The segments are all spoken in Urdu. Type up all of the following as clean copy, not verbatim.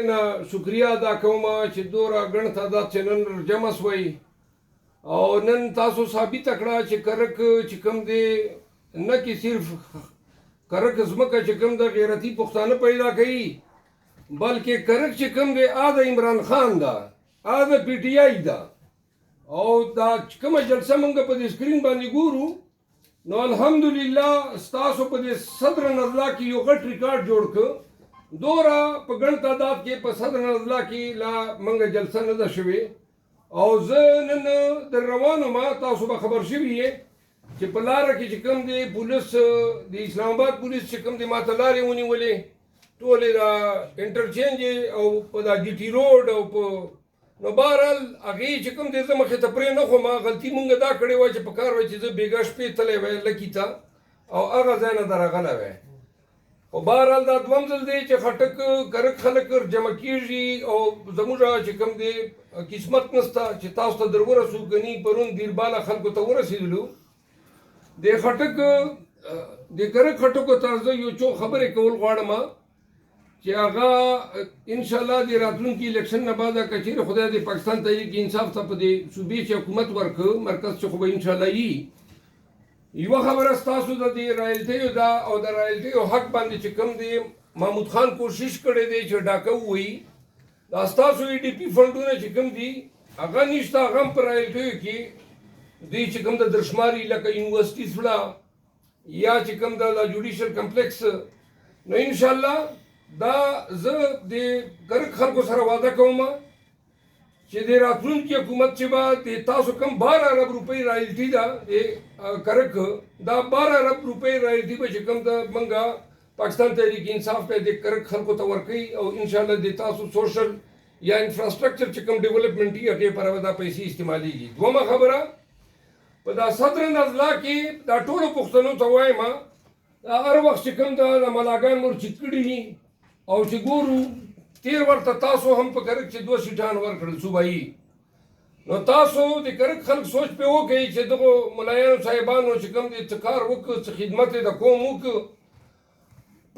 نه شکریا ادا کوم چې دوره ګڼ تعداد چې نن جمع شوی او نن تاسو ثابت کړه چې کرک چې کوم دی نه کې صرف کرک زمکه چې کوم د غیرتی پښتانه پیدا کړي بلکې کرک چې کوم دی د عمران خان دا د پی ټی آی دا او دا کومه جلسه موږ په دې سکرین باندې ګورو نو الحمدلله ستاسو په دې صدر نضلا کې یو غټ ریکارډ جوړ کړ دورا په ګڼ تعداد کې په صدر نضلا کې لا منګه جلسه نه ده شوې او زه نن در روانو ما تاسو به خبر شوي یې چې په لاره کې چې کوم دی پولیس د اسلام آباد پولیس چې کوم دی ماته لارې ونیولې ټولې دا انټرچینج او په دا ډي ټي روډ او په نو بهرحال هغې چې کوم دی زه مخې ته پرې نه خورم غلطي مونږ دا کړې وه چې په کار وه چې زه بېګا شپې تللی وی لکي ته او هغه ځای نه درغلی وی خو بهرحال دا دوم ځل دی چې خټک کرک خلک جمع کېږي او زموږ چې کوم دی قسمت نسته چې تاسو ته در ورسو ګني پرون دیرباله خلکو ته ورسېدلو د خټک د کرک خټکو ته زه یو څو خبرې کول غواړم چې هغه انشاءالله د راتلونکي الیکشن نه بعد که چیرې خدای د پاکستان تحریک انصاف ته په دې صوبې چې حکومت ورکړ مرکز چې خو به انشاءالله وي یوه خبره ستاسو د دې رایلټیو دا او د رایلټیو حق باندې چې کوم دی محمود خان کوشش کړی دی چې ډاکه ووایي دا ستاسو ای ډي پي فنډونه چې کوم دي هغه نشته هغه هم په رایلټیو کې دوی چې کوم د درشماري لکه یونیورسټي سړه یا چې کوم د جوډیشل کمپلیکس نو انشاءالله دا زه د کرک خلکو سره وعده کوم چې د راتلونکي حکومت چې به د تاسو کوم 12 ارب روپۍ رایلټي ده د کرک دا 12 ارب روپۍ رایلټي به چې کوم د منګه پاکستان تحریک انصاف ته د کرک خلکو ته ورکوي او انشاءالله د تاسو سوشل یا انفراسټرکچر چې کوم ډیولپمنټ یې هغې پرې به دا پیسې استعمالیږي دومه خبره په دا صدر نضلا کې دا ټولو پښتنو ته وایم هر وخت چې کوم د ملاګان مور چیت کړي او چې ګورو تیر ورته تاسو هم په کرک چې 2 سیټان ورکړل صوبایي نو تاسو د کرک خلک سوچ په وکړي چې دغه ملایانو صاحبانو چې کوم دي څه کار وکړو څه خدمت د قوم وکړو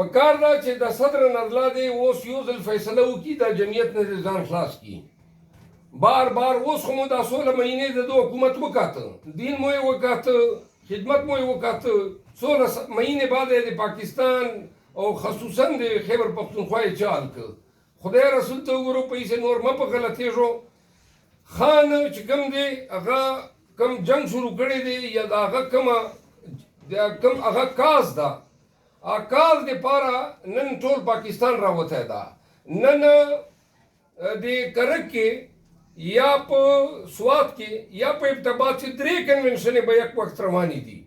په کار دا چې د صدر نضلا دی اوس یو ځل فیصله وکړي د جمعیت نه ځان خلاص کړي بار بار اوس خو مو دا 16 مهینې د حکومت وکاته دین مو یې وکاته خدمت مو یې وکاته 16 مهینې بعد د پاکستان او خصوصا د خیبر پختونخوا یې چال کړ خدای رسول ته وګورو پیسې نور مه په غلطېږو خان چې کوم دی هغه کوم جنګ شروع کړی دی یا د هغه کوم هغه کاز ده کاز دپاره نن ټول پاکستان راوتی ده نن د کرک کې یا په سوات کې یا په ابتباد چې 3 کنونشنې به یک وخت روانې دي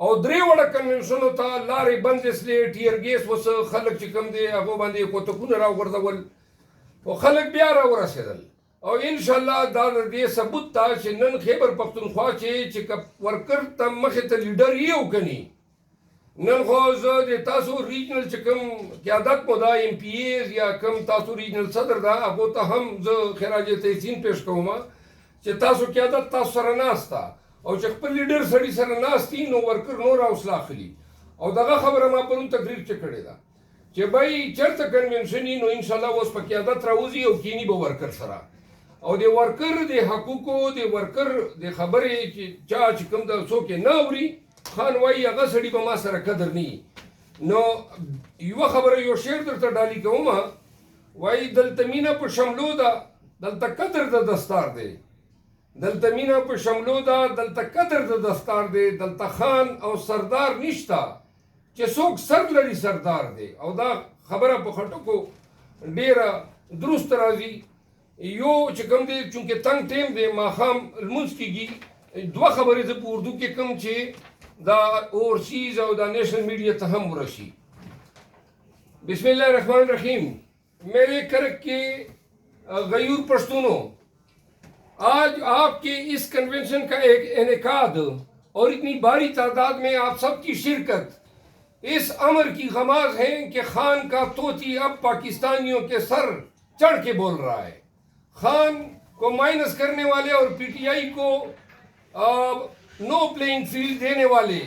او 3 وړه کنونشنو ته لارې بندې سلې ټیر ګیس وسه خلک چې کوم دی هغو باندې کوتکونه راوغورځول خو خلک بیا راورسېدل او انشاءالله دا د دې ثبوت ته چې نن خیبر پختونخوا چې ورکر ته مخې ته لیډر یې وکني نن خو زه د تاسو ریجنل چې کوم قیادت مو دا ایم پی ایز یا کوم تاسو ریجنل صدر دا هغو ته هم زه خراج تحسین پیش کوم چې تاسو قیادت تاسو سره ناسته او چې خپل لیډر سړي سره ناست دي نو ورکر نور حوصله اخلي او دغه خبره ما پرون تقریر چې کړې ده چې بای چېرته کنونشن نو انشاءالله اوس په قیادت راوځي او کینی به ورکر سره او د ورکر د حقوقو د ورکر د خبرې چې چا چې کوم د څوک یې نه اوري خان وایي هغه سړي به ما سره قدر نه نو یوه خبره یو شعر درته ډالي کوم وایي دلته مینه په شملو ده دلته قدر د دستار دی دلته مینه په شملو ده دلته قدر د دستار دی دلته خان او سردار نشته چې څوک سر لري سردار دی او دا خبره په خټکو ډیره درست راځي یو چې کوم دی چونکې تنګ ټیم دی ماښام لمونځ کېږي 2 خبرې زه په اردو کې کوم چې دا اورسیز او دا نیشنل میډیا ته هم ورسي بسم الله الرحمن الرحیم میرے کرک کے غیور پشتونوں آج آپ کے اس کنونشن کا ایک انعقاد اور اتنی باری تعداد میں آپ سب کی شرکت اس امر کی غماز ہے کہ خان کا طوطی اب پاکستانیوں کے سر چڑھ کے بول رہا ہے خان کو مائنس کرنے والے اور پی ٹی آئی کو نو پلینگ فیلڈ دینے والے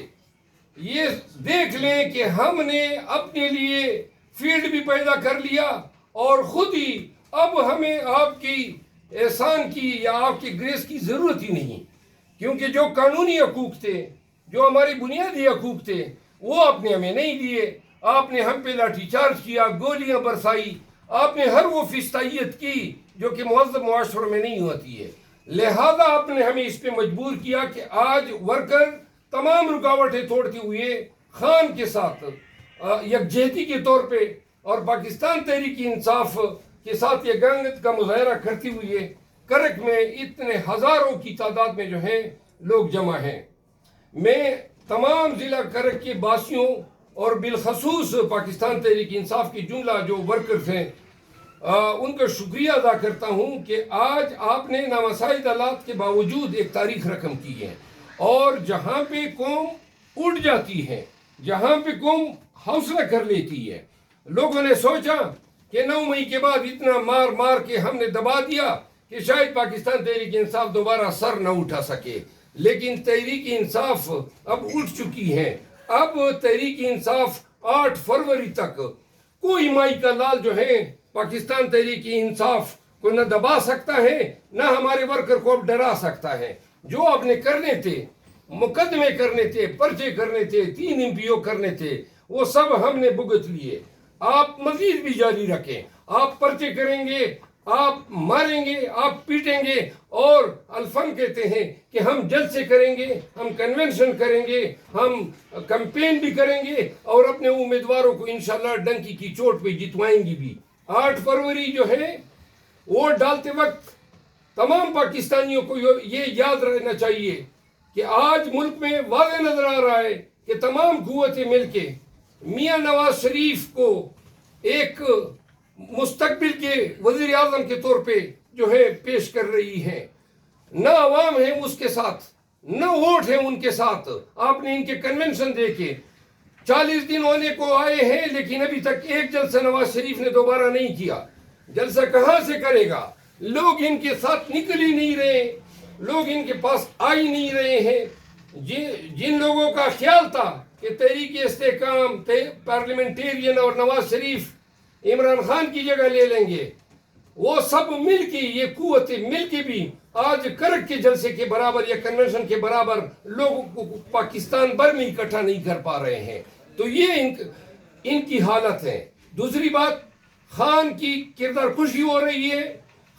یہ دیکھ لیں کہ ہم نے اپنے لیے فیلڈ بھی پیدا کر لیا اور خود ہی اب ہمیں آپ کی احسان کی یا آپ کی گریس کی ضرورت ہی نہیں، کیونکہ جو قانونی حقوق تھے، جو ہمارے بنیادی حقوق تھے، وہ آپ نے ہمیں نہیں دیے۔ آپ نے ہم پہ لاٹھی چارج کیا، گولیاں برسائی، آپ نے ہر وہ فستائیت کی جو کہ مہذب معاشروں میں نہیں ہوتی ہے۔ لہذا آپ نے ہمیں اس پہ مجبور کیا کہ آج ورکر تمام رکاوٹیں توڑتے ہوئے خان کے ساتھ یکجہتی کے طور پہ اور پاکستان تحریک انصاف کے ساتھ یہ گنگت کا مظاہرہ کرتے ہوئے کرک میں اتنے ہزاروں کی تعداد میں جو ہیں لوگ جمع ہیں۔ میں تمام ضلع کرک کے باسیوں اور بالخصوص پاکستان تحریک انصاف کی جملہ جو ورکرز ہیں ان کا شکریہ ادا کرتا ہوں کہ آج آپ نے نامساعد حالات کے باوجود ایک تاریخ رقم کی ہے، اور جہاں پہ قوم اٹھ جاتی ہے، جہاں پہ قوم حوصلہ کر لیتی ہے، لوگوں نے سوچا کہ 9 مئی کے بعد اتنا مار مار کے ہم نے دبا دیا کہ شاید پاکستان تحریک انصاف دوبارہ سر نہ اٹھا سکے، لیکن تحریک انصاف اب اٹھ چکی ہے۔ اب تحریک انصاف 8 فروری تک کوئی مائی کا لال جو ہے پاکستان تحریک انصاف کو نہ دبا سکتا ہے، نہ ہمارے ورکر کو اب ڈرا سکتا ہے۔ جو آپ نے کرنے تھے، مقدمے کرنے تھے، پرچے کرنے تھے، 3 MPO کرنے تھے، وہ سب ہم نے بھگت لیے۔ آپ مزید بھی جاری رکھیں، آپ پرچے کریں گے، آپ ماریں گے، آپ پیٹیں گے، اور الفن کہتے ہیں کہ ہم جلسے کریں گے، ہم کنونشن کریں گے، ہم کمپین بھی کریں گے، اور اپنے امیدواروں کو انشاءاللہ ڈنکی کی چوٹ پہ جتوائیں گی بھی۔ 8 فروری جو ہے ووٹ ڈالتے وقت تمام پاکستانیوں کو یہ یاد رہنا چاہیے کہ آج ملک میں واضح نظر آ رہا ہے کہ تمام قوتیں مل کے میاں نواز شریف کو ایک مستقبل کے وزیر اعظم کے طور پہ جو ہے پیش کر رہی ہے۔ نہ عوام ہے اس کے ساتھ، نہ ووٹ ہے ان کے ساتھ۔ آپ نے ان کے کنونشن دیکھے، 40 دن ہونے کو آئے ہیں لیکن ابھی تک ایک جلسہ نواز شریف نے دوبارہ نہیں کیا۔ جلسہ کہاں سے کرے گا؟ لوگ ان کے ساتھ نکل ہی نہیں رہے، لوگ ان کے پاس آ ہی نہیں رہے ہیں۔ جن لوگوں کا خیال تھا کہ تحریک استحکام، پارلیمنٹیرین اور نواز شریف عمران خان کی جگہ لے لیں گے، وہ سب مل کے، یہ قوتیں مل کے بھی آج کرک کے جلسے کے برابر یا کنونشن کے برابر لوگوں کو پاکستان بھر میں اکٹھا نہیں کر پا رہے ہیں۔ تو یہ ان کی حالت ہے۔ دوسری بات، خان کی کردار کشی ہو رہی ہے،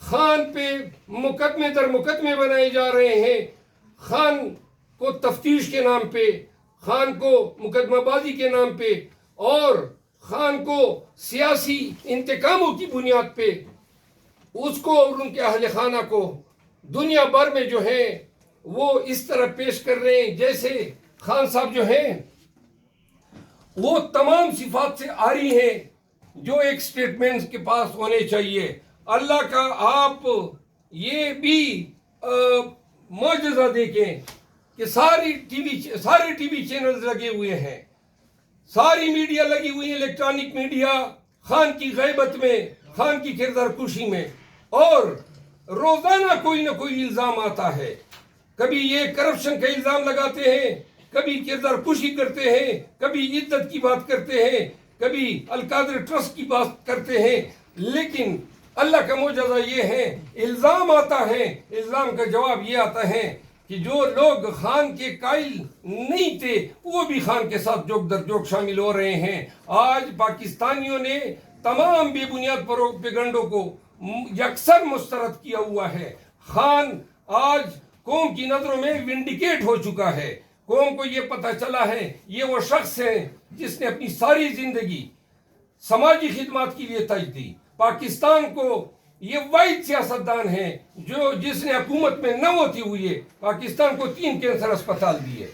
خان پہ مقدمے در مقدمے بنائے جا رہے ہیں، خان کو تفتیش کے نام پہ، خان کو مقدمہ بازی کے نام پہ، اور خان کو سیاسی انتقاموں کی بنیاد پہ اس کو اور ان کے اہل خانہ کو دنیا بھر میں جو ہے وہ اس طرح پیش کر رہے ہیں جیسے خان صاحب جو ہیں وہ تمام صفات سے عاری ہیں جو ایک سٹیٹمنٹ کے پاس ہونے چاہیے۔ اللہ کا آپ یہ بھی معجزہ دیکھیں کہ سارے ٹی وی چینلز لگے ہوئے ہیں، ساری میڈیا لگی ہوئی ہے، الیکٹرانک میڈیا خان کی غیبت میں، خان کی کردار کشی میں، اور روزانہ کوئی نہ کوئی الزام آتا ہے۔ کبھی یہ کرپشن کا الزام لگاتے ہیں، کبھی کردار کشی کرتے ہیں، کبھی عدت کی بات کرتے ہیں، کبھی القادر ٹرسٹ کی بات کرتے ہیں، لیکن اللہ کا معجزہ یہ ہے، الزام آتا ہے، الزام کا جواب یہ آتا ہے کہ جو لوگ خان کے قائل نہیں تھے وہ بھی خان کے ساتھ جوک در جوک شامل ہو رہے ہیں۔ آج پاکستانیوں نے تمام بے بنیاد پروپیگنڈوں کو یکسر مسترد کیا ہوا ہے۔ خان آج قوم کی نظروں میں ونڈیکیٹ ہو چکا ہے، قوم کو یہ پتہ چلا ہے یہ وہ شخص ہے جس نے اپنی ساری زندگی سماجی خدمات کے لیے تج دی۔ پاکستان کو یہ واحد سیاستدان ہے جس نے حکومت میں نہ ہوتے ہوئے پاکستان کو 3 کینسر اسپتال دیے،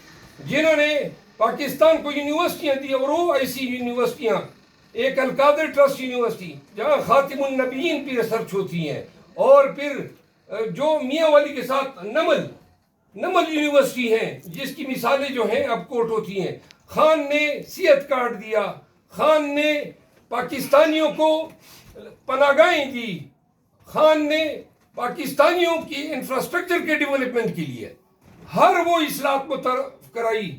جنہوں نے پاکستان کو یونیورسٹیاں دی، اور وہ ایسی یونیورسٹیاں، ایک القادر ٹرسٹ یونیورسٹی جہاں خاتم النبیین کی ریسرچ ہوتی ہیں، اور پھر جو میاں والی کے ساتھ نمل یونیورسٹی ہے جس کی مثالیں جو ہیں اب کوٹ ہوتی ہیں۔ خان نے صحت کارڈ دیا، خان نے پاکستانیوں کو پناہگاہیں دی، خان نے پاکستانیوں کی انفراسٹرکچر کے ڈیولپمنٹ کے لیے ہر وہ اصلاحات متعارف کرائی۔